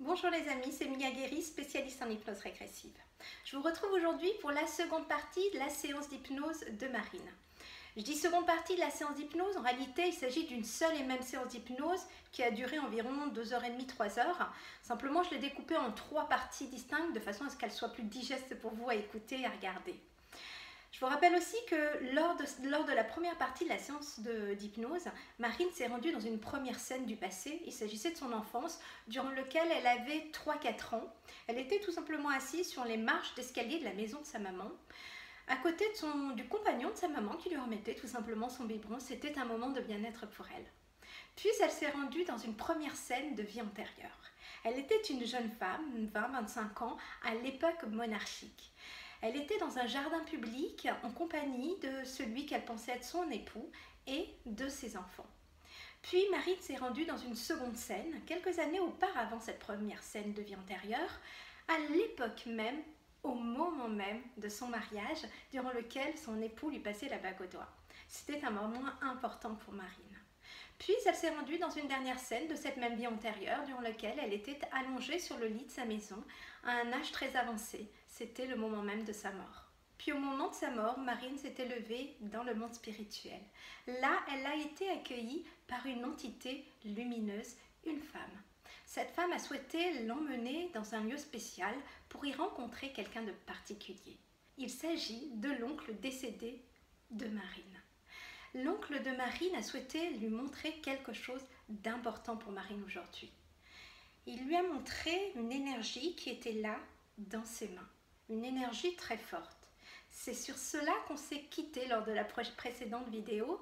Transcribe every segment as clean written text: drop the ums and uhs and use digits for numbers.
Bonjour les amis, c'est Mia Guéry, spécialiste en hypnose régressive. Je vous retrouve aujourd'hui pour la seconde partie de la séance d'hypnose de Marine. Je dis seconde partie de la séance d'hypnose, en réalité il s'agit d'une seule et même séance d'hypnose qui a duré environ 2h30, 3h. Simplement je l'ai découpée en 3 parties distinctes de façon à ce qu'elle soit plus digeste pour vous à écouter et à regarder. Je vous rappelle aussi que lors de la première partie de la séance d'hypnose, Marine s'est rendue dans une première scène du passé. Il s'agissait de son enfance, durant laquelle elle avait 3-4 ans. Elle était tout simplement assise sur les marches d'escalier de la maison de sa maman, à côté du compagnon de sa maman qui lui remettait tout simplement son biberon. C'était un moment de bien-être pour elle. Puis elle s'est rendue dans une première scène de vie antérieure. Elle était une jeune femme, 20-25 ans, à l'époque monarchique. Elle était dans un jardin public en compagnie de celui qu'elle pensait être son époux et de ses enfants. Puis Marine s'est rendue dans une seconde scène, quelques années auparavant cette première scène de vie antérieure, à l'époque même, au moment même de son mariage, durant lequel son époux lui passait la bague au doigt. C'était un moment important pour Marine. Puis elle s'est rendue dans une dernière scène de cette même vie antérieure, durant laquelle elle était allongée sur le lit de sa maison, à un âge très avancé. C'était le moment même de sa mort. Puis au moment de sa mort, Marine s'était levée dans le monde spirituel. Là, elle a été accueillie par une entité lumineuse, une femme. Cette femme a souhaité l'emmener dans un lieu spécial pour y rencontrer quelqu'un de particulier. Il s'agit de l'oncle décédé de Marine. L'oncle de Marine a souhaité lui montrer quelque chose d'important pour Marine aujourd'hui. Il lui a montré une énergie qui était là dans ses mains, une énergie très forte. C'est sur cela qu'on s'est quitté lors de la précédente vidéo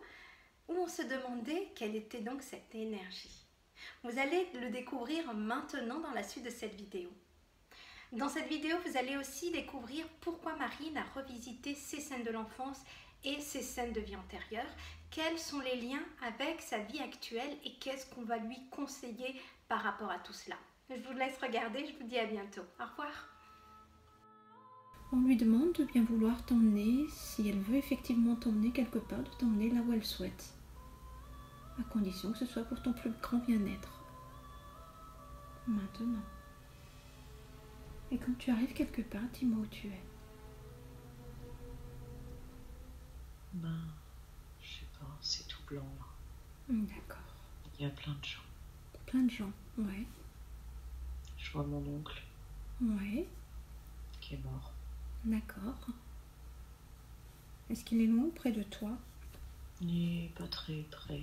où on se demandait quelle était donc cette énergie. Vous allez le découvrir maintenant dans la suite de cette vidéo. Dans cette vidéo, vous allez aussi découvrir pourquoi Marine a revisité ses scènes de l'enfance et ses scènes de vie antérieure, quels sont les liens avec sa vie actuelle et qu'est-ce qu'on va lui conseiller par rapport à tout cela. Je vous laisse regarder, je vous dis à bientôt. Au revoir. On lui demande de bien vouloir t'emmener, si elle veut effectivement t'emmener quelque part, de t'emmener là où elle souhaite, à condition que ce soit pour ton plus grand bien-être. Maintenant. Et quand tu arrives quelque part, dis-moi où tu es. Je sais pas, c'est tout blanc là. D'accord. Il y a plein de gens. Plein de gens, ouais. Je vois mon oncle Ouais, qui est mort. d'accord. Est-ce qu'il est loin ou près de toi? Il est pas très près.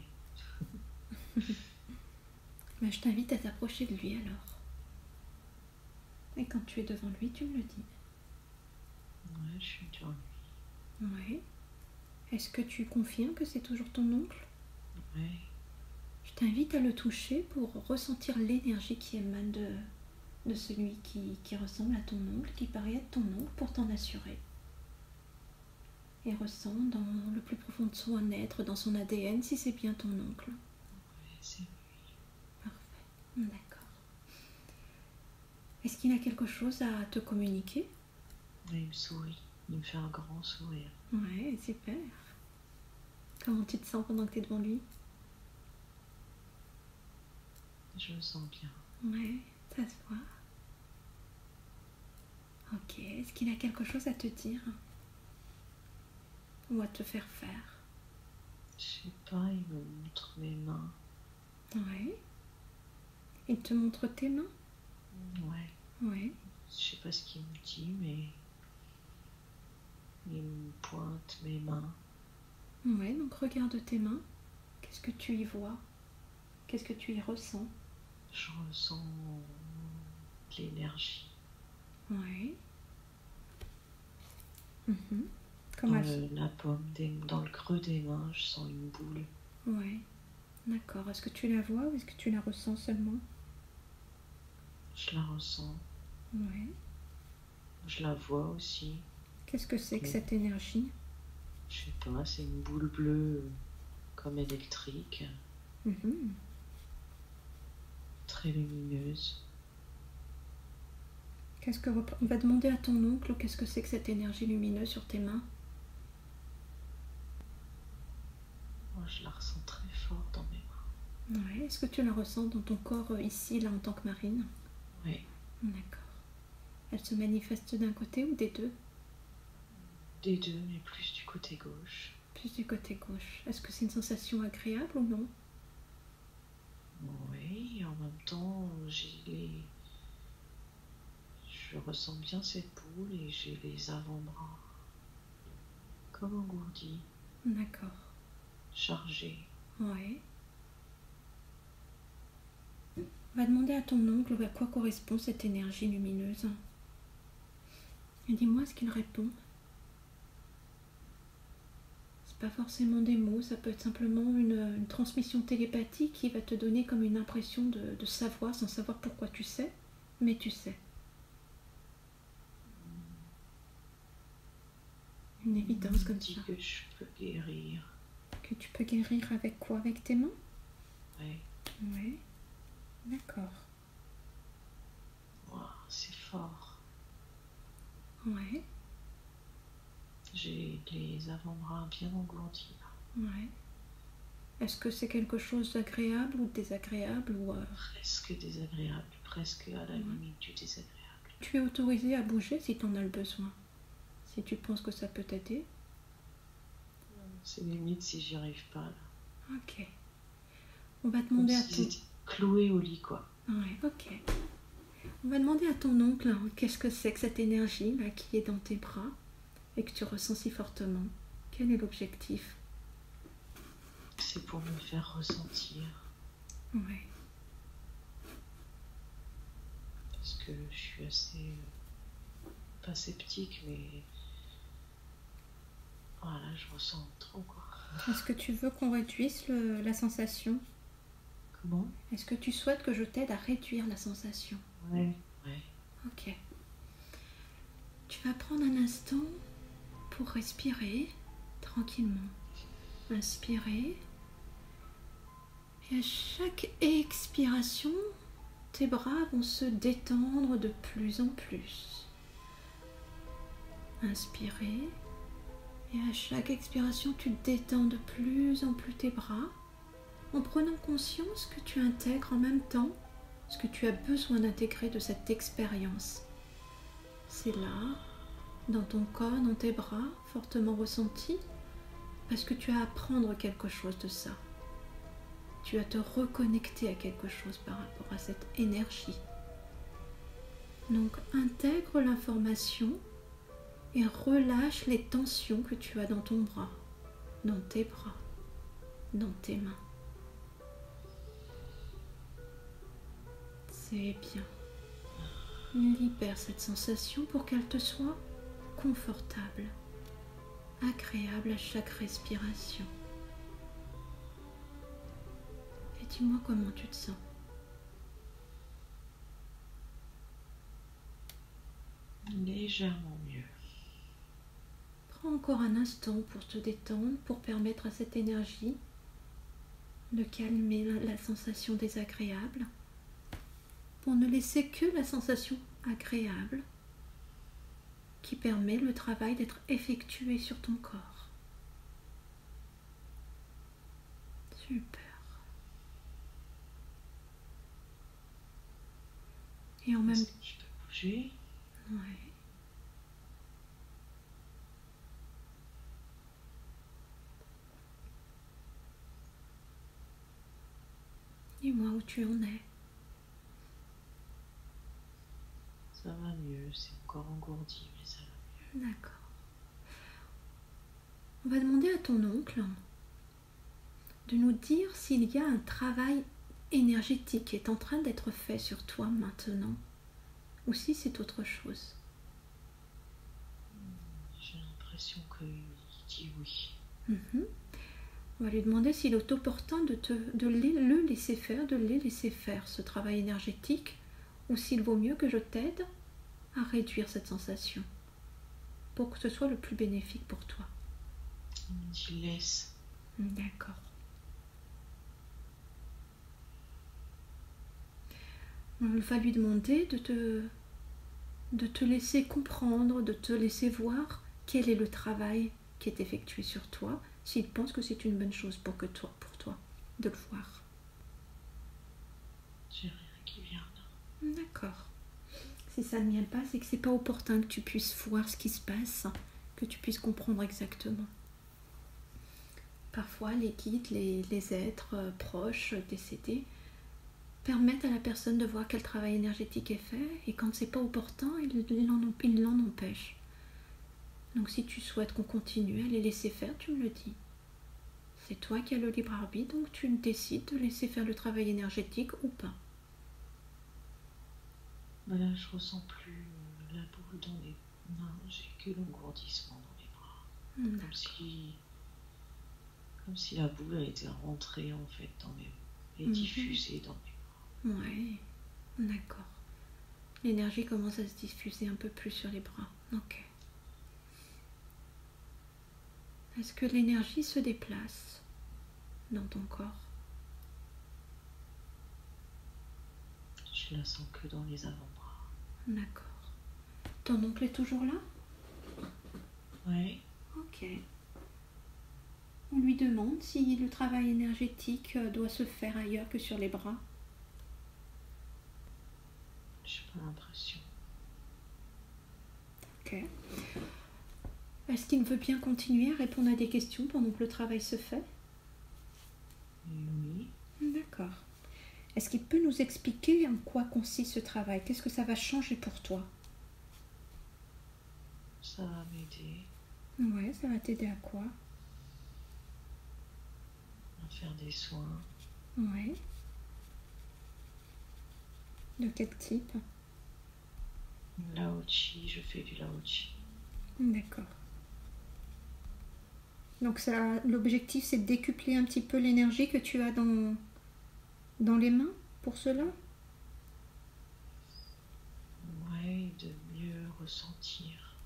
Je t'invite à t'approcher de lui alors. Et quand tu es devant lui, tu me le dis. Ouais, je suis devant lui. Ouais. Est-ce que tu confirmes que c'est toujours ton oncle? Ouais. Je t'invite à le toucher pour ressentir l'énergie qui émane de celui qui ressemble à ton oncle, qui paraît être ton oncle, pour t'en assurer. Et ressens dans le plus profond de son être, dans son ADN, si c'est bien ton oncle. Ouais, c'est lui. Parfait, d'accord. Est-ce qu'il a quelque chose à te communiquer? Il me sourit. Il me fait un grand sourire. Ouais, super. Comment tu te sens pendant que tu es devant lui? Je me sens bien. Ouais, ça se voit. Ok, est-ce qu'il a quelque chose à te dire? Ou à te faire faire? Je sais pas, il me montre mes mains. Ouais. Il te montre tes mains? Ouais. Ouais. Je sais pas ce qu'il me dit, mais il me pointe mes mains. Ouais, donc regarde tes mains. Qu'est-ce que tu y vois? Qu'est-ce que tu y ressens? Je ressens de l'énergie. Ouais. Comme La paume, dans le creux des mains, je sens une boule. Ouais. D'accord. Est-ce que tu la vois ou est-ce que tu la ressens seulement? Je la ressens. Ouais. Je la vois aussi. Qu'est-ce que c'est que cette énergie? Je sais pas, c'est une boule bleue comme électrique, très lumineuse. On va demander à ton oncle qu'est-ce que c'est que cette énergie lumineuse sur tes mains? Moi, je la ressens très fort dans mes mains. Ouais. Est-ce que tu la ressens dans ton corps ici, là, en tant que Marine? Oui, D'accord. Elle se manifeste d'un côté ou des deux? des deux, mais plus du côté gauche. Plus du côté gauche. Est-ce que c'est une sensation agréable ou non? Oui, en même temps, je ressens bien cette boule et j'ai les avant-bras comme engourdis, D'accord. chargés. Ouais. On va demander à ton oncle à quoi correspond cette énergie lumineuse. Et dis-moi ce qu'il répond. C'est pas forcément des mots, ça peut être simplement une transmission télépathique qui va te donner comme une impression de savoir sans savoir pourquoi tu sais, mais tu sais. Une évidence comme Dit ça. que je peux guérir. Que tu peux guérir avec quoi? Avec tes mains? Oui, Ouais. D'accord. wow, c'est fort. Ouais. J'ai les avant-bras bien engourdis. Ouais. Est-ce que c'est quelque chose d'agréable ou de désagréable ou Presque désagréable, presque à la limite du désagréable. Tu es autorisé à bouger si tu en as le besoin. Si tu penses que ça peut t'aider. C'est limite si j'y arrive pas là. Ok. On va Comme demander à si ton... j'étais clouée au lit quoi. Ouais, ok. On va demander à ton oncle qu'est-ce que c'est que cette énergie là, qui est dans tes bras et que tu ressens si fortement. Quel est l'objectif? C'est pour me faire ressentir. Ouais. Parce que je suis assez... pas sceptique, mais... Voilà, je ressens trop quoi. Est-ce que tu veux qu'on réduise la sensation? Comment? Est-ce que tu souhaites que je t'aide à réduire la sensation? Ouais, ouais. Ok. Tu vas prendre un instant pour respirer tranquillement. Inspirer. Et à chaque expiration, tes bras vont se détendre de plus en plus. Inspirer. Et à chaque expiration, tu détends de plus en plus tes bras en prenant conscience que tu intègres en même temps ce que tu as besoin d'intégrer de cette expérience. C'est là, dans ton corps, dans tes bras, fortement ressenti, parce que tu as à apprendre quelque chose de ça. Tu as à te reconnecter à quelque chose par rapport à cette énergie. Donc intègre l'information et relâche les tensions que tu as dans ton bras, dans tes bras, dans tes mains. C'est bien. Libère cette sensation pour qu'elle te soit confortable, agréable à chaque respiration. Et dis-moi comment tu te sens. Légèrement mieux. Prends encore un instant pour te détendre, pour permettre à cette énergie de calmer la sensation désagréable, pour ne laisser que la sensation agréable qui permet le travail d'être effectué sur ton corps. Super. Et en même Est-ce que je peux bouger? Ouais. Dis-moi où tu en es. Ça va mieux, c'est encore engourdi, mais ça va mieux. D'accord. On va demander à ton oncle de nous dire s'il y a un travail énergétique qui est en train d'être fait sur toi maintenant, ou si c'est autre chose. J'ai l'impression qu'il dit oui. On va lui demander s'il est opportun de le laisser faire, de les laisser faire ce travail énergétique, ou s'il vaut mieux que je t'aide à réduire cette sensation, pour que ce soit le plus bénéfique pour toi. Il me dit laisse. D'accord. On va lui demander de te laisser comprendre, de te laisser voir quel est le travail qui est effectué sur toi, s'il pense que c'est une bonne chose pour toi, de le voir. J'ai rien qui vient là. D'accord. Si ça ne vient pas, c'est que c'est pas opportun que tu puisses voir ce qui se passe, que tu puisses comprendre exactement. Parfois, les guides, les êtres proches, décédés, permettent à la personne de voir quel travail énergétique est fait, et quand c'est pas opportun, ils l'en empêchent. Donc si tu souhaites qu'on continue à les laisser faire, tu me le dis. C'est toi qui as le libre arbitre, donc tu décides de laisser faire le travail énergétique ou pas. Là, je ressens plus la boule dans les mains, j'ai que l'engourdissement dans les bras. Comme si la boule a été rentrée en fait dans mes et diffusée dans mes bras. Ouais, d'accord. L'énergie commence à se diffuser un peu plus sur les bras. Ok. Est-ce que l'énergie se déplace dans ton corps? Je la sens que dans les avant-bras. D'accord. Ton oncle est toujours là? Oui. Ok. On lui demande si le travail énergétique doit se faire ailleurs que sur les bras. J'ai pas l'impression. Ok. Est-ce qu'il veut bien continuer à répondre à des questions pendant que le travail se fait? Oui. D'accord. Est-ce qu'il peut nous expliquer en quoi consiste ce travail? Qu'est-ce que ça va changer pour toi? Ça va m'aider. Ouais, ça va t'aider à quoi? À faire des soins. Ouais. De quel type? Lao-Chi, je fais du Lao-Chi. D'accord. Donc ça, l'objectif, c'est de décupler un petit peu l'énergie que tu as dans les mains pour cela? Ouais, de mieux ressentir.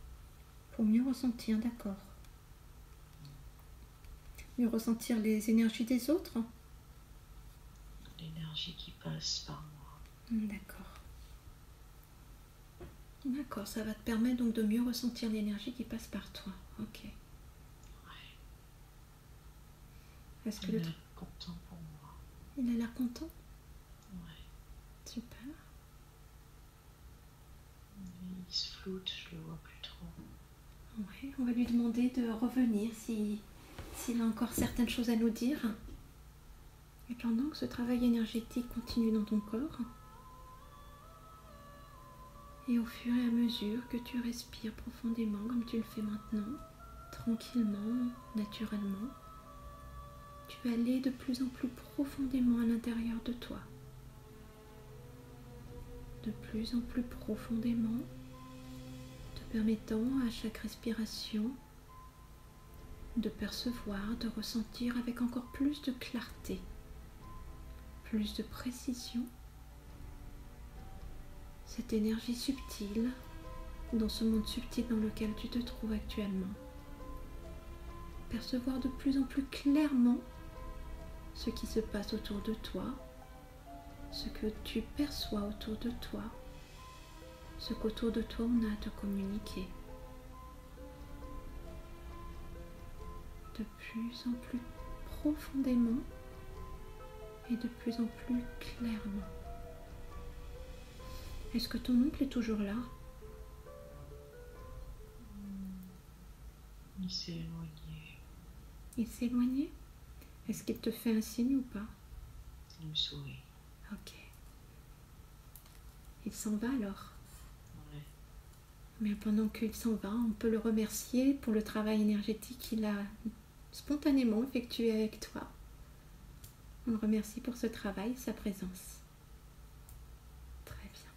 Pour mieux ressentir, d'accord. Mieux ressentir les énergies des autres? L'énergie qui passe par moi. D'accord. D'accord, ça va te permettre donc de mieux ressentir l'énergie qui passe par toi. Ok. Ouais. Est-ce que Il a l'air content pour moi. Il a l'air content? Ouais. Super. Il se floute, je le vois plus trop. Ouais, on va lui demander de revenir s'il a encore certaines choses à nous dire. Et pendant que ce travail énergétique continue dans ton corps, et au fur et à mesure que tu respires profondément comme tu le fais maintenant, tranquillement, naturellement, tu vas aller de plus en plus profondément à l'intérieur de toi. De plus en plus profondément, te permettant à chaque respiration de percevoir, de ressentir avec encore plus de clarté, plus de précision, cette énergie subtile dans ce monde subtil dans lequel tu te trouves actuellement. Percevoir de plus en plus clairement ce qui se passe autour de toi, ce que tu perçois autour de toi, ce qu'autour de toi on a à te communiquer. De plus en plus profondément et de plus en plus clairement. Est-ce que ton oncle est toujours là? Il s'est éloigné. Il s'est éloigné? Est-ce qu'il te fait un signe ou pas? Il me sourit. Ok. Il s'en va alors? Ouais. Mais pendant qu'il s'en va, on peut le remercier pour le travail énergétique qu'il a spontanément effectué avec toi. On le remercie pour ce travail et sa présence. Très bien.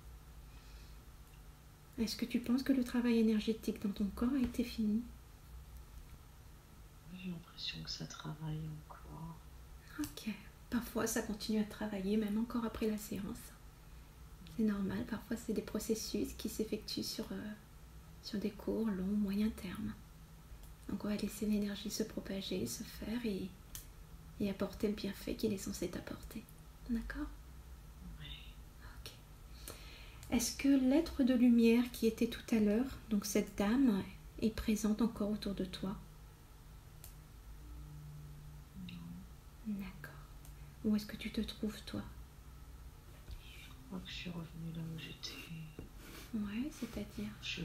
Est-ce que tu penses que le travail énergétique dans ton corps a été fini? J'ai l'impression que ça travaille encore. Ok. Parfois, ça continue à travailler, même encore après la séance. C'est normal. Parfois, c'est des processus qui s'effectuent sur des courts, longs, moyens termes. Donc, on va laisser l'énergie se propager, se faire et apporter le bienfait qu'il est censé t'apporter. D'accord? Oui. Ok. Est-ce que l'être de lumière qui était tout à l'heure, donc cette dame, est présente encore autour de toi? Non. D'accord. Où est-ce que tu te trouves, toi? Je crois que je suis revenue là où j'étais. Ouais. c'est-à-dire Je...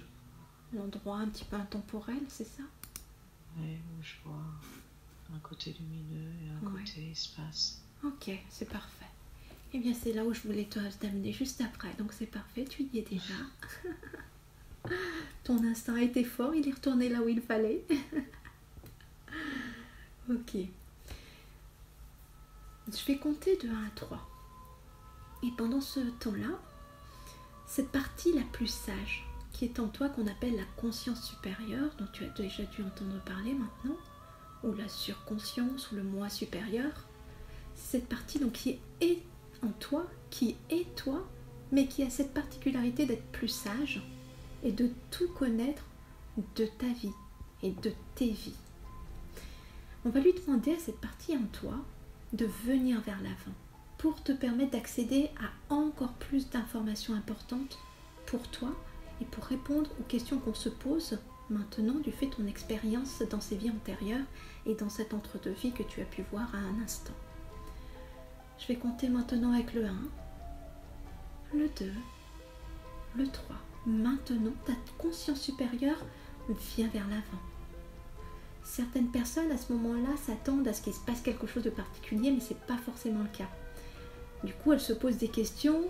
l'endroit un petit peu intemporel, c'est ça? Ouais, où je vois un côté lumineux et un côté espace. Ok, c'est parfait. Eh bien, c'est là où je voulais t'amener juste après, donc c'est parfait, tu y es déjà. Ton instinct a été fort, il est retourné là où il fallait. Ok. Je vais compter de 1 à 3. Et pendant ce temps-là, cette partie la plus sage, qui est en toi, qu'on appelle la conscience supérieure, dont tu as déjà dû entendre parler maintenant, ou la surconscience, ou le moi supérieur, c'est cette partie donc qui est en toi, qui est toi, mais qui a cette particularité d'être plus sage et de tout connaître de ta vie et de tes vies. On va lui demander à cette partie en toi de venir vers l'avant pour te permettre d'accéder à encore plus d'informations importantes pour toi et pour répondre aux questions qu'on se pose maintenant du fait de ton expérience dans ces vies antérieures et dans cet entre-deux-vie que tu as pu voir à un instant. Je vais compter maintenant avec le 1, le 2, le 3. Maintenant, ta conscience supérieure vient vers l'avant. Certaines personnes à ce moment-là s'attendent à ce qu'il se passe quelque chose de particulier, mais ce n'est pas forcément le cas. Du coup, elles se posent des questions,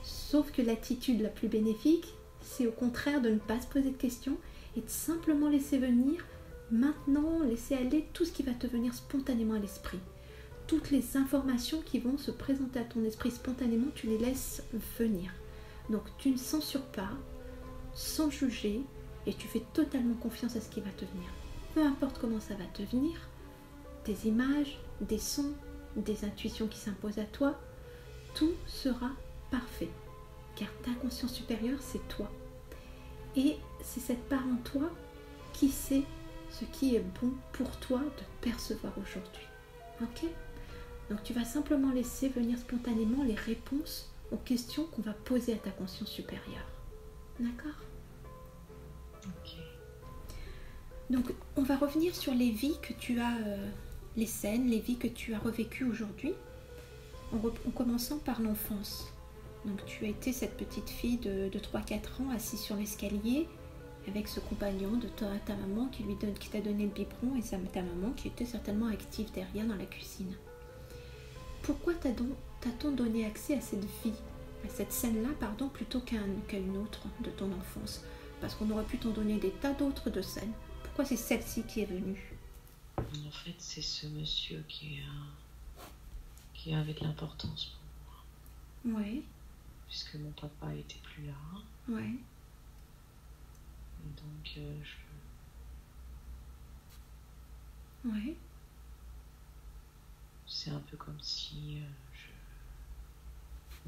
sauf que l'attitude la plus bénéfique, c'est au contraire de ne pas se poser de questions et de simplement laisser venir, maintenant, laisser aller tout ce qui va te venir spontanément à l'esprit. Toutes les informations qui vont se présenter à ton esprit spontanément, tu les laisses venir. Donc tu ne censures pas, sans juger, et tu fais totalement confiance à ce qui va te venir. Peu importe comment ça va te venir, des images, des sons, des intuitions qui s'imposent à toi, tout sera parfait. Car ta conscience supérieure, c'est toi. Et c'est cette part en toi qui sait ce qui est bon pour toi de percevoir aujourd'hui. Ok ? Donc tu vas simplement laisser venir spontanément les réponses aux questions qu'on va poser à ta conscience supérieure. D'accord ? Ok. Donc on va revenir sur les vies que tu as, les scènes, les vies que tu as revécues aujourd'hui, en commençant par l'enfance. Donc tu as été cette petite fille de 3-4 ans assise sur l'escalier avec ce compagnon de ta maman qui t'a donné le biberon et ta maman qui était certainement active derrière dans la cuisine. Pourquoi t'a-t-on donné accès à cette vie, à cette scène-là, plutôt qu'à une autre de ton enfance? Parce qu'on aurait pu t'en donner des tas d'autres de scènes. Pourquoi c'est celle-ci qui est venue? En fait, c'est ce monsieur qui avait de l'importance pour moi. Ouais. Puisque mon papa était plus là. Ouais. Et donc, Ouais. c'est un peu comme si je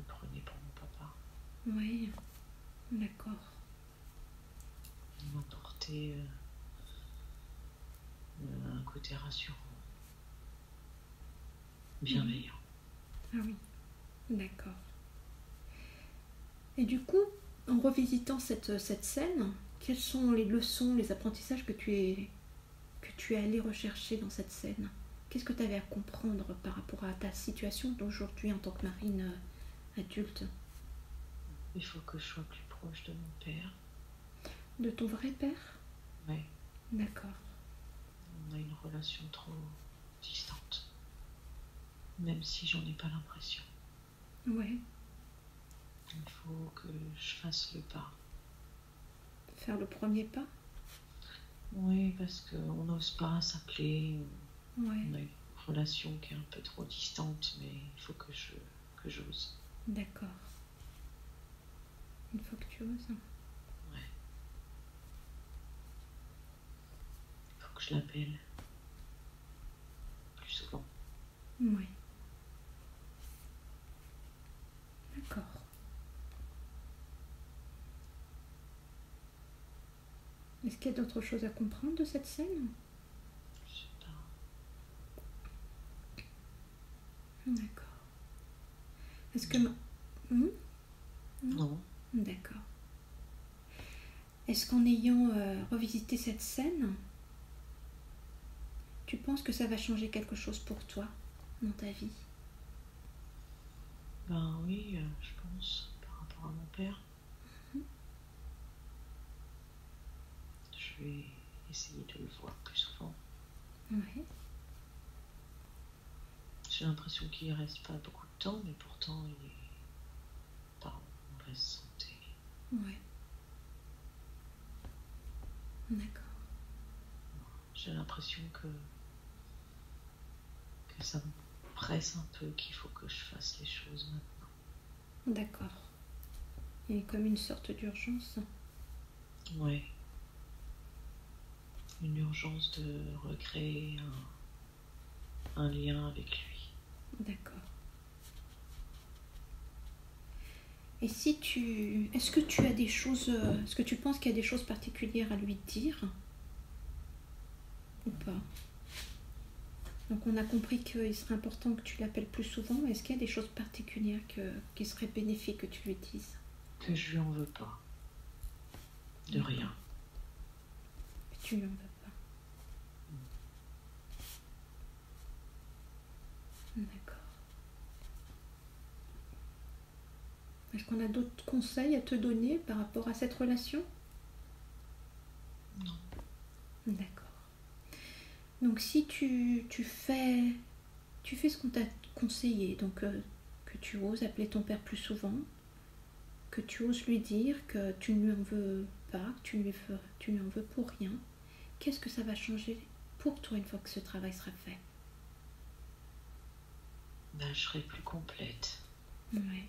me prenais pour mon papa. Ouais. D'accord. Il m'apportait un côté rassurant, bienveillant. Ah oui. D'accord. Et du coup, en revisitant cette scène, quelles sont les leçons, les apprentissages que tu es allé rechercher dans cette scène? Qu'est-ce que tu avais à comprendre par rapport à ta situation d'aujourd'hui en tant que Marine adulte? Il faut que je sois plus proche de mon père. De ton vrai père? Ouais. D'accord. On a une relation trop distante. Même si j'en ai pas l'impression. Ouais. Il faut que je fasse le pas. Faire le premier pas? Oui, parce qu'on n'ose pas s'appeler. Ouais. On a une relation qui est un peu trop distante, mais il faut que j'ose. D'accord. Il faut que tu oses. Ouais. Il faut que je l'appelle plus souvent. Oui. D'accord. Est-ce qu'il y a d'autres choses à comprendre de cette scène? Je sais pas. D'accord. Est-ce que... Non. D'accord. Est-ce qu'en ayant revisité cette scène, tu penses que ça va changer quelque chose pour toi dans ta vie? Ben oui, je pense, par rapport à mon père. je vais essayer de le voir plus souvent. Ouais. J'ai l'impression qu'il ne reste pas beaucoup de temps, mais pourtant il est pas en mauvaise santé. Ouais. D'accord. J'ai l'impression que ça me presse un peu, qu'il faut que je fasse les choses maintenant. D'accord. Il y a comme une sorte d'urgence. Ouais. Une urgence de recréer un lien avec lui. D'accord. Et si tu... Est-ce que tu as des choses... Est-ce que tu penses qu'il y a des choses particulières à lui dire? Ou pas? Donc on a compris qu'il serait important que tu l'appelles plus souvent. Est-ce qu'il y a des choses particulières qui seraient bénéfiques que tu lui dises? Que je lui en veux pas. De rien. Que tu lui en veux pas. D'accord. Est-ce qu'on a d'autres conseils à te donner par rapport à cette relation? Non. D'accord. Donc si tu fais ce qu'on t'a conseillé, donc que tu oses appeler ton père plus souvent, que tu oses lui dire que tu ne lui en veux pas, que tu lui en veux pour rien, qu'est-ce que ça va changer pour toi une fois que ce travail sera fait? Ben, je serai plus complète. Ouais.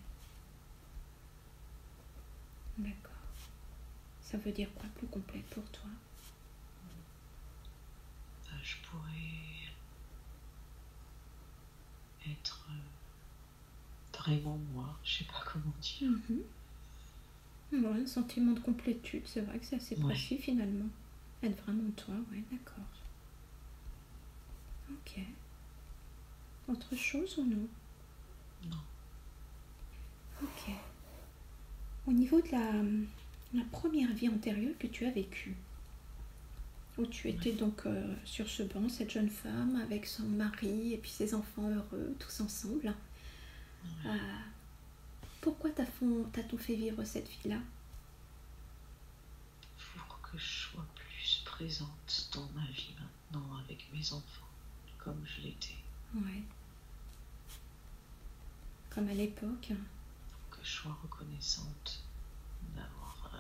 D'accord. Ça veut dire quoi, plus complète pour toi? Ben, je pourrais être vraiment moi, je sais pas comment dire. Ouais, un sentiment de complétude, c'est vrai que c'est assez précis finalement. Être vraiment toi, ouais, d'accord. Ok. Autre chose ou non? Non. Ok. Au niveau de la première vie antérieure que tu as vécue, où tu étais donc sur ce banc, cette jeune femme avec son mari et puis ses enfants heureux, tous ensemble, pourquoi t'a-t-on fait vivre cette vie-là? Pour que je sois plus présente dans ma vie maintenant avec mes enfants, comme je l'étais. Ouais. Comme à l'époque. Que je sois reconnaissante d'avoir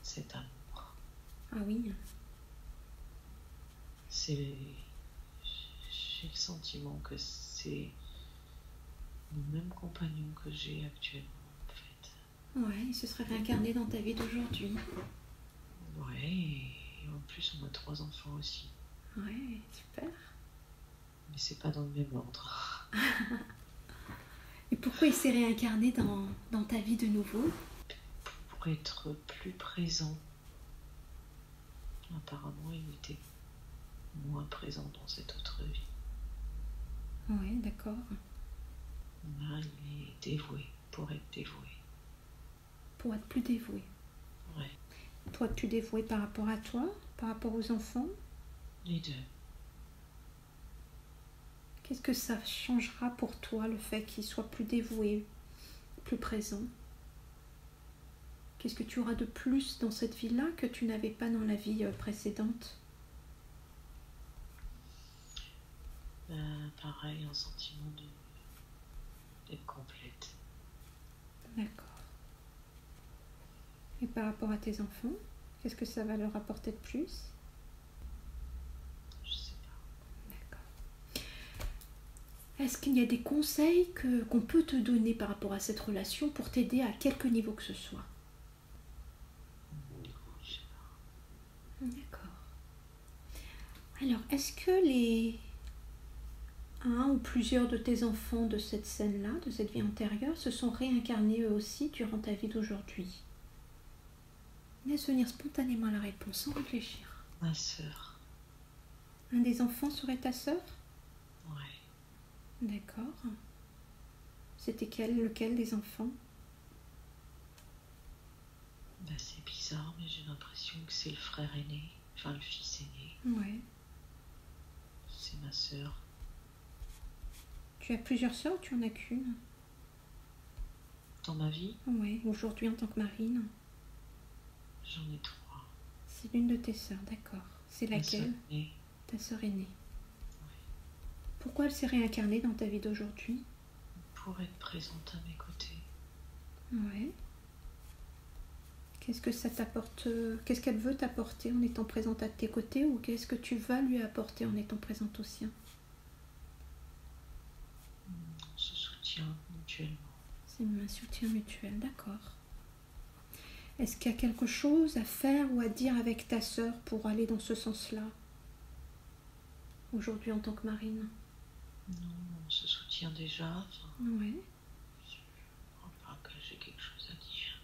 cet amour. Ah oui. J'ai le sentiment que c'est le même compagnon que j'ai actuellement, en fait. Ouais, il se serait réincarné dans ta vie d'aujourd'hui. Ouais, et en plus on a 3 enfants aussi. Ouais, super. Mais c'est pas dans le même ordre. Et pourquoi il s'est réincarné dans ta vie de nouveau? Pour être plus présent. Apparemment, il était moins présent dans cette autre vie. Ouais, d'accord. Là, il est dévoué, pour être dévoué. Pour être plus dévoué. Ouais. Pour être plus dévoué par rapport à toi, par rapport aux enfants? Les deux. Qu'est-ce que ça changera pour toi, le fait qu'il soit plus dévoué, plus présent? Qu'est-ce que tu auras de plus dans cette vie-là que tu n'avais pas dans la vie précédente? Pareil, un sentiment d'être complète. D'accord. Et par rapport à tes enfants, qu'est-ce que ça va leur apporter de plus? Je sais pas. D'accord. Est-ce qu'il y a des conseils qu'on peut te donner par rapport à cette relation pour t'aider à quelque niveau que ce soit? Je sais pas. D'accord. Alors, est-ce que un ou plusieurs de tes enfants de cette scène-là, de cette vie antérieure, se sont réincarnés eux aussi durant ta vie d'aujourd'hui? Laisse venir spontanément la réponse sans réfléchir. Ma sœur. Un des enfants serait ta sœur? Ouais. D'accord. C'était lequel des enfants? C'est bizarre, mais j'ai l'impression que c'est le frère aîné, enfin le fils aîné. Ouais. C'est ma sœur. Tu as plusieurs sœurs ou tu en as qu'une? Dans ma vie, Ouais, aujourd'hui en tant que marine. J'en ai 3. C'est l'une de tes sœurs, d'accord. C'est laquelle? Ta sœur aînée. Oui. Pourquoi elle s'est réincarnée dans ta vie d'aujourd'hui? Pour être présente à mes côtés. Ouais. Qu'est-ce que ça t'apporte? Qu'est-ce qu'elle veut t'apporter en étant présente à tes côtés, ou qu'est-ce que tu vas lui apporter en étant présente au sien? On se soutient mutuellement. C'est un soutien mutuel, d'accord. Est-ce qu'il y a quelque chose à faire ou à dire avec ta sœur pour aller dans ce sens-là, aujourd'hui en tant que Marine? Non, on se soutient déjà. Enfin, Ouais. je ne crois pas que j'ai quelque chose à dire.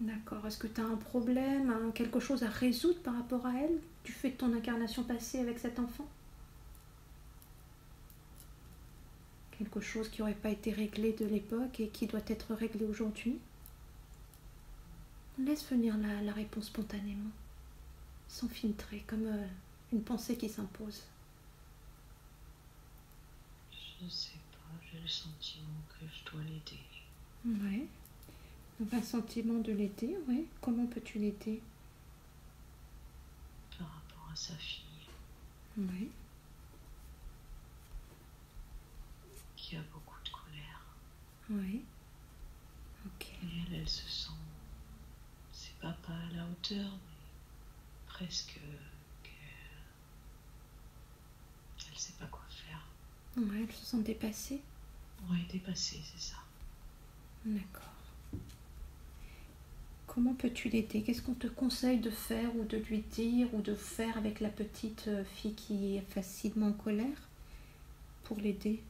D'accord. Est-ce que tu as un problème, quelque chose à résoudre par rapport à elle, du fait de ton incarnation passée avec cet enfant? Quelque chose qui n'aurait pas été réglé de l'époque et qui doit être réglé aujourd'hui? Laisse venir la réponse spontanément, sans filtrer, comme une pensée qui s'impose. Je ne sais pas, j'ai le sentiment que je dois l'aider. Ouais. Donc un sentiment de l'aider, ouais. Comment peux-tu l'aider? Par rapport à sa fille, Ouais. qui a beaucoup de colère. Ouais. Ok. Et elle se sent, c'est pas à la hauteur, mais presque qu'elle ne sait pas quoi faire. Ouais, elle se sent dépassée. Ouais, dépassée, c'est ça. D'accord. Comment peux-tu l'aider? Qu'est-ce qu'on te conseille de faire ou de lui dire ou de faire avec la petite fille qui est facilement en colère pour l'aider?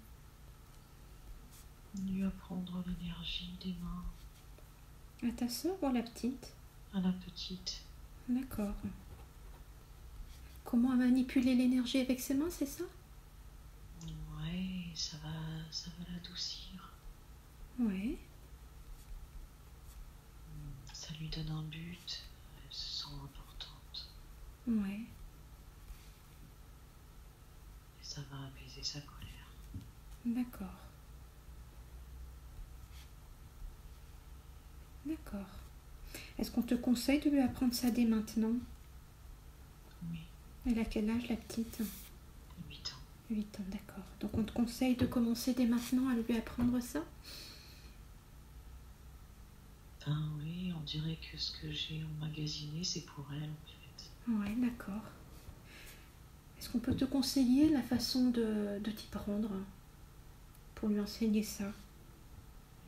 Lui apprendre l'énergie des mains. À ta sœur ou à la petite? À la petite. D'accord. Comment manipuler l'énergie avec ses mains, c'est ça? Ouais, ça va l'adoucir. Ouais. Ça lui donne un but, elle se sent importante. Ouais. Et ça va apaiser sa colère. D'accord. D'accord. Est-ce qu'on te conseille de lui apprendre ça dès maintenant? Oui, Elle a quel âge, la petite? 8 ans. 8 ans, d'accord. Donc on te conseille de commencer dès maintenant à lui apprendre ça? Ben oui, on dirait que ce que j'ai emmagasiné, c'est pour elle en fait. Ouais, d'accord. Est-ce qu'on peut te conseiller la façon de t'y prendre pour lui enseigner ça?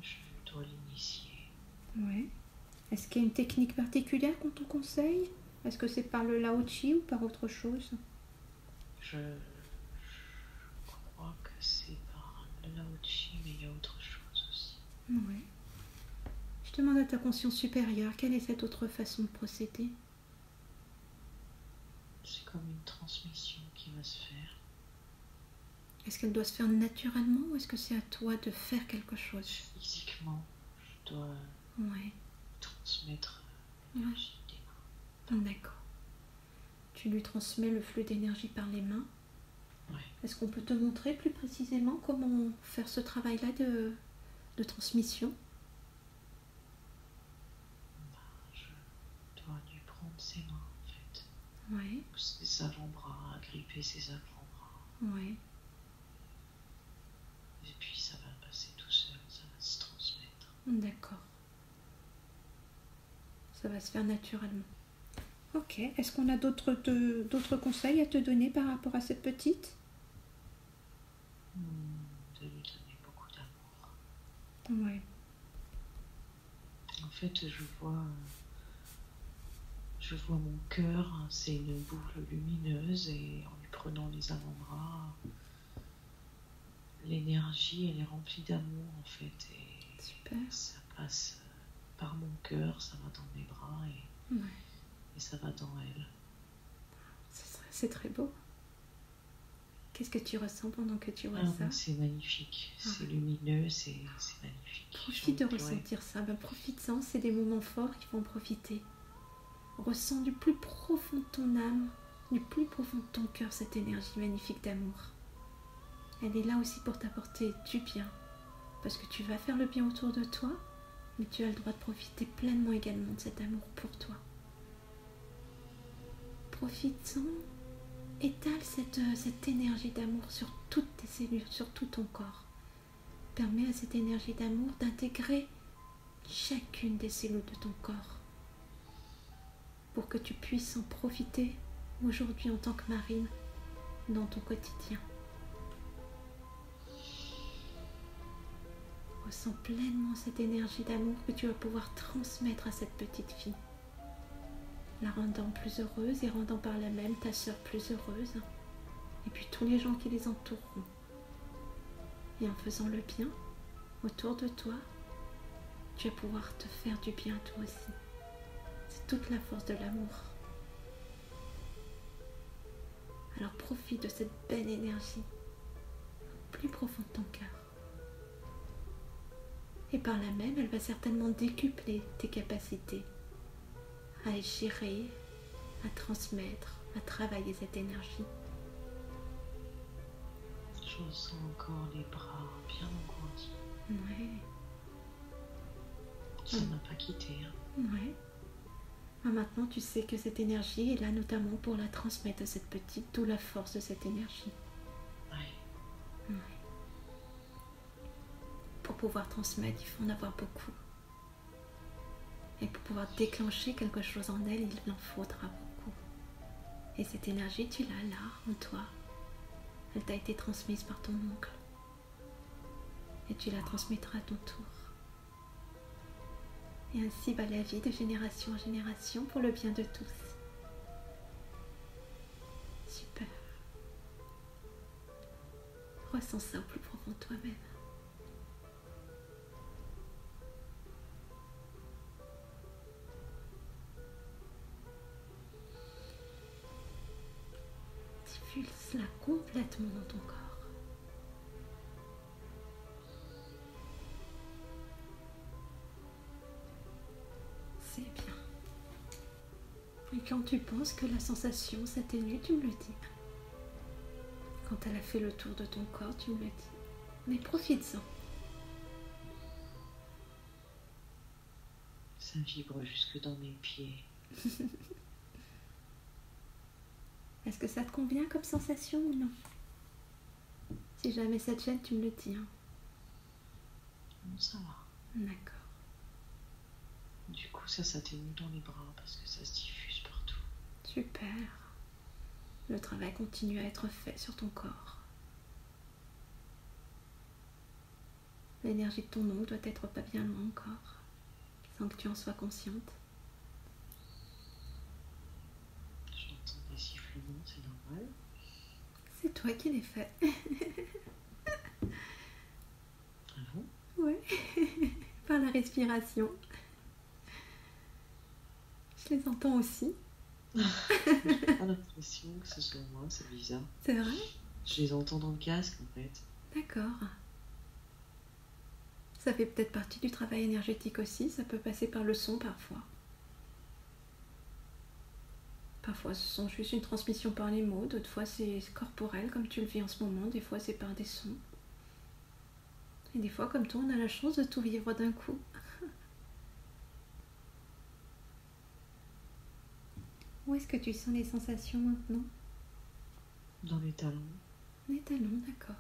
Je dois l'initier. Ouais. Est-ce qu'il y a une technique particulière qu'on te conseille? Est-ce que c'est par le Lao Chi ou par autre chose? Je crois que c'est par le Lao Chi, mais il y a autre chose aussi. Ouais. Je demande à ta conscience supérieure, quelle est cette autre façon de procéder? C'est comme une transmission qui va se faire. Est-ce qu'elle doit se faire naturellement ou est-ce que c'est à toi de faire quelque chose? Physiquement, je dois Ouais. transmettre l'énergie des mains. D'accord. Tu lui transmets le flux d'énergie par les mains. Ouais. Est-ce qu'on peut te montrer plus précisément comment faire ce travail-là de transmission? Je dois lui prendre ses mains en fait. Ouais. Ses avant-bras, agripper ses avant-bras. Ouais. Et puis ça va passer tout seul, ça va se transmettre. D'accord. Ça va se faire naturellement. Ok. Est-ce qu'on a d'autres conseils à te donner par rapport à cette petite? De lui donner beaucoup d'amour. Ouais. En fait, je vois mon cœur, hein, c'est une boucle lumineuse et en lui prenant les avant-bras, l'énergie elle est remplie d'amour en fait et Super. ça passe par mon cœur, ça va dans mes bras et ça va dans elle. C'est très beau. Qu'est-ce que tu ressens pendant que tu vois ça? C'est magnifique, c'est lumineux, c'est magnifique. Profite de ressentir ça, profite-en, c'est des moments forts, il faut en profiter. Ressens du plus profond de ton âme, du plus profond de ton cœur cette énergie magnifique d'amour. Elle est là aussi pour t'apporter du bien, parce que tu vas faire le bien autour de toi, mais tu as le droit de profiter pleinement également de cet amour pour toi. Profites-en. Étale cette énergie d'amour sur toutes tes cellules, sur tout ton corps. Permets à cette énergie d'amour d'intégrer chacune des cellules de ton corps pour que tu puisses en profiter aujourd'hui en tant que Marine dans ton quotidien. Ressens pleinement cette énergie d'amour que tu vas pouvoir transmettre à cette petite fille, la rendant plus heureuse et rendant par là même ta sœur plus heureuse, et puis tous les gens qui les entoureront. Et en faisant le bien autour de toi, tu vas pouvoir te faire du bien toi aussi. C'est toute la force de l'amour. Alors profite de cette belle énergie au plus profond de ton cœur. Et par là même, elle va certainement décupler tes capacités à gérer, à transmettre, à travailler cette énergie. Je sens encore les bras bien engourdis. Ouais. Ça m'a pas quitté. Ouais. Maintenant, tu sais que cette énergie est là notamment pour la transmettre à cette petite, d'où la force de cette énergie. Ouais. Ouais. Pour pouvoir transmettre, il faut en avoir beaucoup. Et pour pouvoir déclencher quelque chose en elle, il en faudra beaucoup. Et cette énergie, tu l'as là, en toi. Elle t'a été transmise par ton oncle. Et tu la transmettras à ton tour. Et ainsi va la vie de génération en génération pour le bien de tous. Super. Ressens ça au plus profond de toi-même. Diffuse-la complètement dans ton corps. C'est bien. Et quand tu penses que la sensation s'atténue, tu me le dis. Quand elle a fait le tour de ton corps, tu me le dis. Mais profites-en. Ça vibre jusque dans mes pieds. Est-ce que ça te convient comme sensation ou non? Si jamais ça te gêne, tu me le dis. Hein. Bon, ça va. D'accord. Du coup, ça s'atténue dans les bras parce que ça se diffuse partout. Super. Le travail continue à être fait sur ton corps. L'énergie de ton ongle doit être pas bien loin encore, sans que tu en sois consciente. J'entends des sifflements, c'est normal. C'est toi qui les fais. Ah bon? Ouais. Par la respiration. Je les entends aussi. J'ai pas l'impression que ce soit moi, c'est bizarre. C'est vrai? Je les entends dans le casque en fait. D'accord. Ça fait peut-être partie du travail énergétique aussi, ça peut passer par le son parfois. Parfois ce sont juste une transmission par les mots, d'autres fois c'est corporel comme tu le vis en ce moment, des fois c'est par des sons. Et des fois comme toi on a la chance de tout vivre d'un coup. Où est-ce que tu sens les sensations maintenant? Dans les talons, Les talons, d'accord.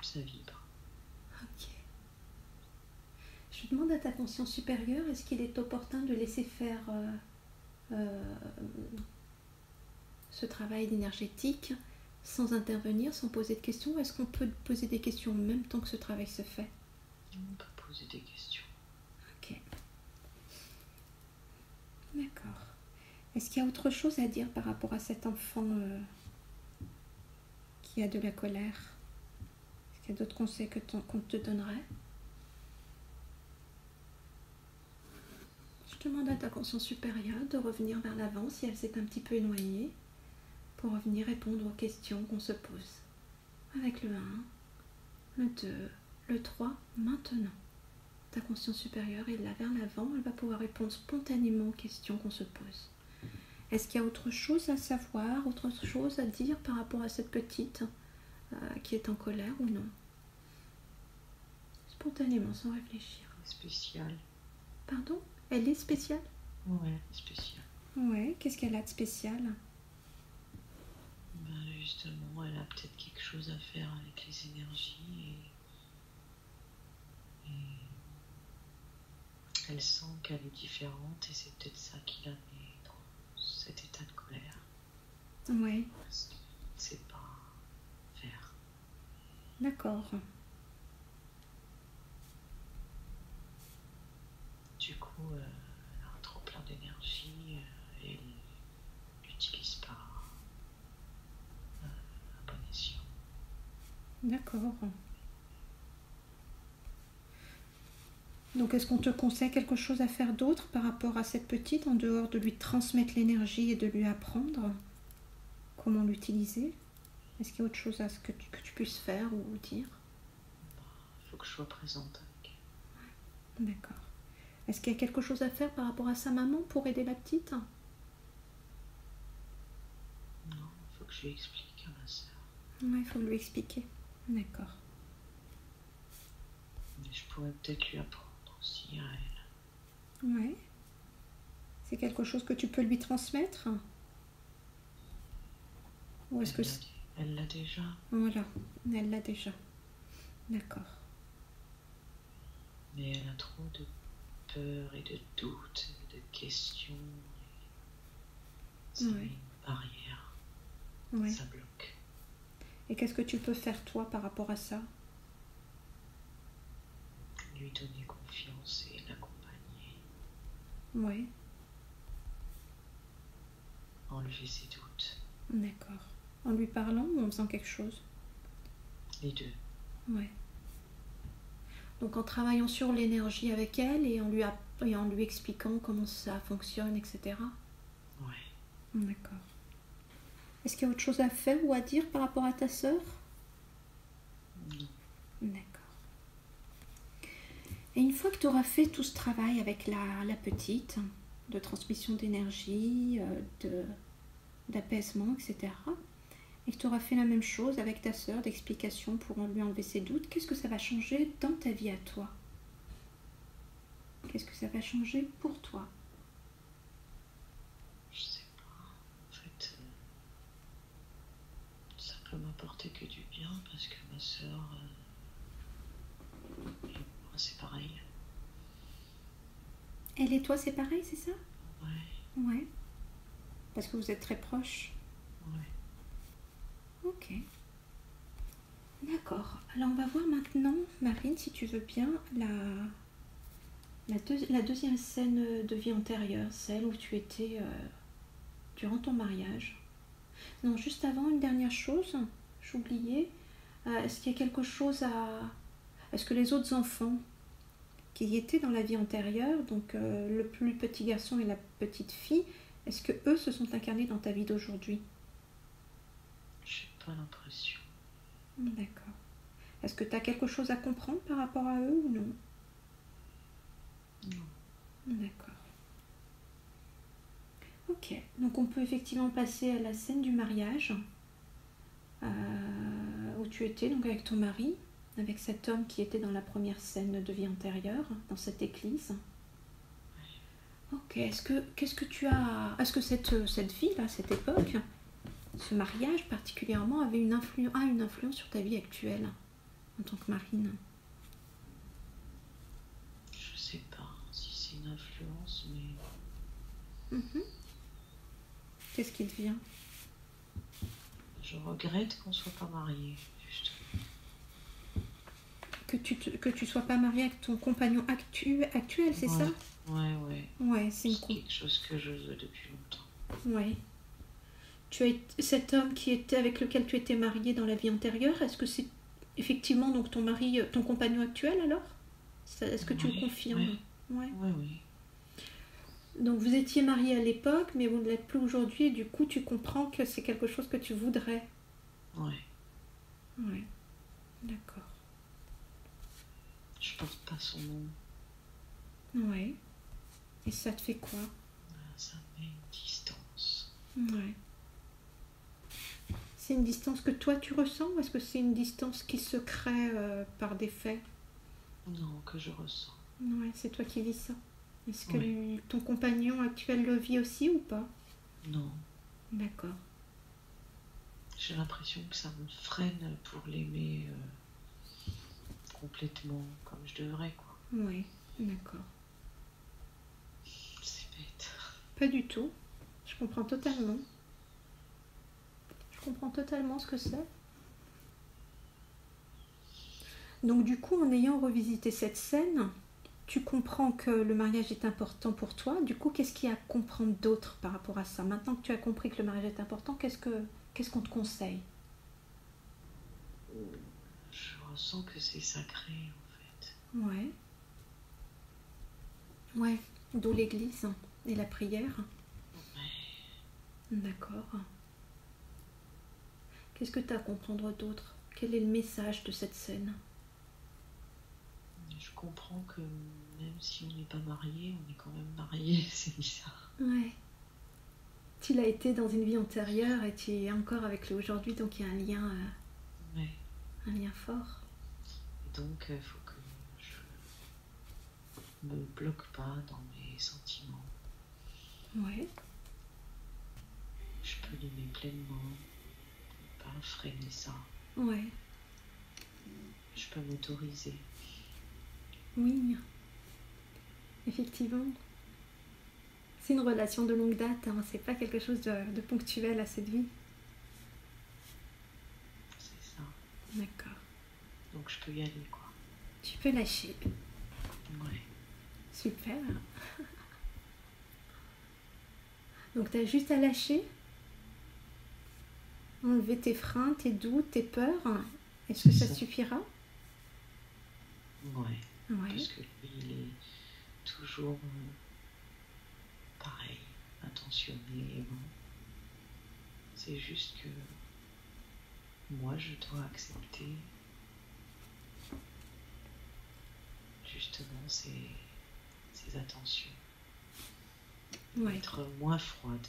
ça vibre. Ok. Je demande à ta conscience supérieure, est-ce qu'il est opportun de laisser faire ce travail énergétique sans intervenir, sans poser de questions, ou est-ce qu'on peut poser des questions en même temps que ce travail se fait? On peut poser des questions. Ok. D'accord. Est-ce qu'il y a autre chose à dire par rapport à cet enfant qui a de la colère? Est-ce qu'il y a d'autres conseils qu'on te donnerait? Je demande à ta conscience supérieure de revenir vers l'avant si elle s'est un petit peu éloignée pour revenir répondre aux questions qu'on se pose. Avec le 1, le 2, le 3, maintenant. Ta conscience supérieure est là vers l'avant, elle va pouvoir répondre spontanément aux questions qu'on se pose. Est-ce qu'il y a autre chose à savoir, autre chose à dire par rapport à cette petite qui est en colère ou non? Spontanément, sans réfléchir. Spécial. Pardon? Elle est spéciale? Ouais, spécial. Ouais, qu'est-ce qu'elle a de spécial? Ben, justement, elle a peut-être quelque chose à faire avec les énergies et elle sent qu'elle est différente et c'est peut-être ça qui la met dans cet état de colère. Ouais, Parce qu'elle ne sait pas faire. d'accord. Du coup, elle a un trop plein d'énergie et elle l'utilise pas à bon escient. D'accord. Donc, est-ce qu'on te conseille quelque chose à faire d'autre par rapport à cette petite, en dehors de lui transmettre l'énergie et de lui apprendre comment l'utiliser? Est-ce qu'il y a autre chose à ce que tu puisses faire ou dire? Il faut que je sois présente avec elle. D'accord. Est-ce qu'il y a quelque chose à faire par rapport à sa maman pour aider la petite? Non, il faut que je lui explique à ma soeur. Ouais, il faut lui expliquer. D'accord. Mais je pourrais peut-être lui apprendre aussi à elle. Ouais. C'est quelque chose que tu peux lui transmettre? Ou est-ce que Elle l'a déjà. Voilà, elle l'a déjà. D'accord. Mais elle a trop de peur et de doutes, et de questions. Ça met une barrière. Ouais. Ça bloque. Et qu'est-ce que tu peux faire toi par rapport à ça? Lui donner confiance et l'accompagner. Ouais, Enlever ses doutes. d'accord. En lui parlant ou en faisant quelque chose? Les deux. Ouais. Donc en travaillant sur l'énergie avec elle et en lui expliquant comment ça fonctionne, etc. Ouais. D'accord. Est-ce qu'il y a autre chose à faire ou à dire par rapport à ta sœur? Non. D'accord. Et une fois que tu auras fait tout ce travail avec la petite, de transmission d'énergie, d'apaisement, etc., et que tu auras fait la même chose avec ta sœur, d'explication pour lui enlever ses doutes, qu'est-ce que ça va changer dans ta vie à toi? Qu'est-ce que ça va changer pour toi? Je sais pas. En fait, ça peut m'apporter que du bien parce que ma sœur et moi, c'est pareil. Elle et toi, c'est pareil, c'est ça? Ouais. Ouais. Parce que vous êtes très proches. Ouais. Ok. D'accord. Alors on va voir maintenant, Marine, si tu veux bien, la deuxième scène de vie antérieure, celle où tu étais durant ton mariage. Non, juste avant, une dernière chose, j'oubliais. Est-ce qu'il y a quelque chose à... Est-ce que les autres enfants qui étaient dans la vie antérieure, donc le plus petit garçon et la petite fille, est-ce que eux se sont incarnés dans ta vie d'aujourd'hui? J'ai pas l'impression. D'accord. Est-ce que tu as quelque chose à comprendre par rapport à eux ou non? Non. D'accord. Ok, donc on peut effectivement passer à la scène du mariage, où tu étais donc avec ton mari, avec cet homme qui était dans la première scène de vie antérieure, dans cette église. Ok, qu'est-ce que tu as... Est-ce que cette vie-là, cette époque, ce mariage particulièrement, avait une influence sur ta vie actuelle, en tant que marine? Je sais pas si c'est une influence, mais Qu'est-ce qui te vient? je regrette qu'on soit pas mariés, justement. Que tu sois pas mariée avec ton compagnon actuel, c'est ça? Ouais. Ouais, C'est quelque chose que je veux depuis longtemps. Ouais. Cet homme avec lequel tu étais mariée dans la vie antérieure, est-ce que c'est effectivement donc ton mari, ton compagnon actuel alors? Est-ce que tu le confirmes? Ouais. Oui. Donc vous étiez mariés à l'époque, mais vous ne l'êtes plus aujourd'hui, et du coup tu comprends que c'est quelque chose que tu voudrais. Ouais. Ouais. D'accord. Je porte pas son nom. Ouais. Et ça te fait quoi? Ça met une distance. Ouais. C'est une distance que toi tu ressens, ou est-ce que c'est une distance qui se crée par des faits? Non, que je ressens. Ouais, c'est toi qui vis ça. Est-ce que Oui. ton compagnon actuel le vit aussi ou pas? Non, D'accord. j'ai l'impression que ça me freine pour l'aimer complètement comme je devrais, quoi. Oui, d'accord. C'est bête. Pas du tout. Je comprends totalement. Je comprends totalement ce que c'est. Donc du coup, en ayant revisité cette scène, tu comprends que le mariage est important pour toi. Du coup, qu'est-ce qu'il y a à comprendre d'autre par rapport à ça? Maintenant que tu as compris que le mariage est important, qu'est-ce qu'on te conseille? Je ressens que c'est sacré, en fait. Ouais. Ouais, d'où l'église et la prière. Ouais. D'accord. Qu'est-ce que tu as à comprendre d'autre? Quel est le message de cette scène? Je comprends que même si on n'est pas marié, on est quand même marié, c'est bizarre. Ouais. Tu l'as été dans une vie antérieure et tu es encore avec lui aujourd'hui, donc il y a Ouais. un lien fort. Et donc, il faut que je me bloque pas dans mes sentiments. Ouais. Je peux l'aimer pleinement, pas freiner ça. Ouais. Je peux m'autoriser. Oui. Effectivement. C'est une relation de longue date, hein. C'est pas quelque chose de ponctuel à cette vie. C'est ça. D'accord. Donc je peux y aller, quoi. Tu peux lâcher. Ouais. Super. Donc tu as juste à lâcher. Enlever tes freins, tes doutes, tes peurs. Est-ce que ça suffira? Ouais. Ouais. Parce que lui, il est toujours pareil, attentionné. Bon. C'est juste que moi, je dois accepter justement ces attentions. Ouais. Être moins froide.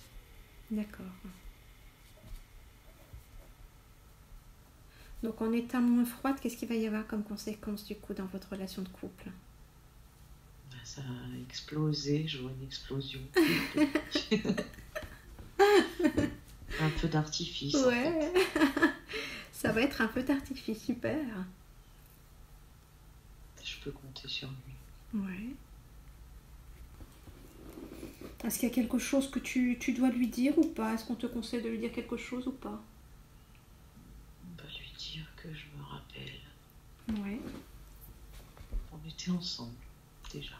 D'accord. Donc en étant moins froide, qu'est-ce qu'il va y avoir comme conséquence du coup dans votre relation de couple? Ben, ça a explosé, je vois une explosion. Un peu d'artifice. Ouais. En fait. Ça va être un peu d'artifice, super. Je peux compter sur lui. Ouais. Est-ce qu'il y a quelque chose que tu dois lui dire ou pas? Est-ce qu'on te conseille de lui dire quelque chose ou pas? On va lui dire que je me rappelle. Ouais. On était ensemble, déjà.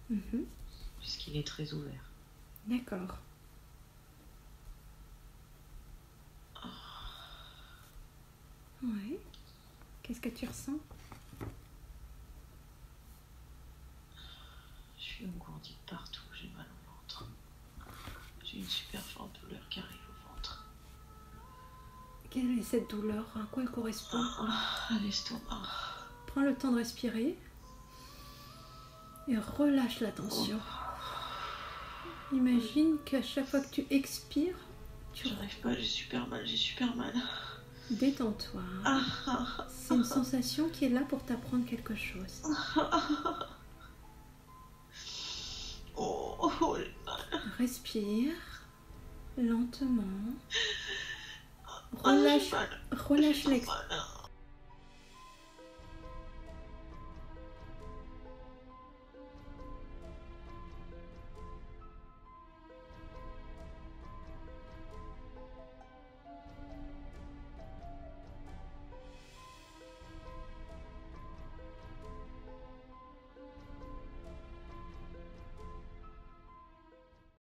Mhm. Puisqu'il est très ouvert. D'accord. Ouais. Qu'est-ce que tu ressens? Je suis engourdie de partout, j'ai mal au ventre. J'ai une super forte douleur qui arrive au ventre. Quelle est cette douleur? À quoi elle correspond? L'estomac. Prends le temps de respirer et relâche la tension. Imagine qu'à chaque fois que tu expires, tu J'arrive pas, j'ai super mal. détends-toi. C'est une sensation qui est là pour t'apprendre quelque chose. Oh, j'ai mal. Respire lentement. J'ai mal. Relâche J'ai mal.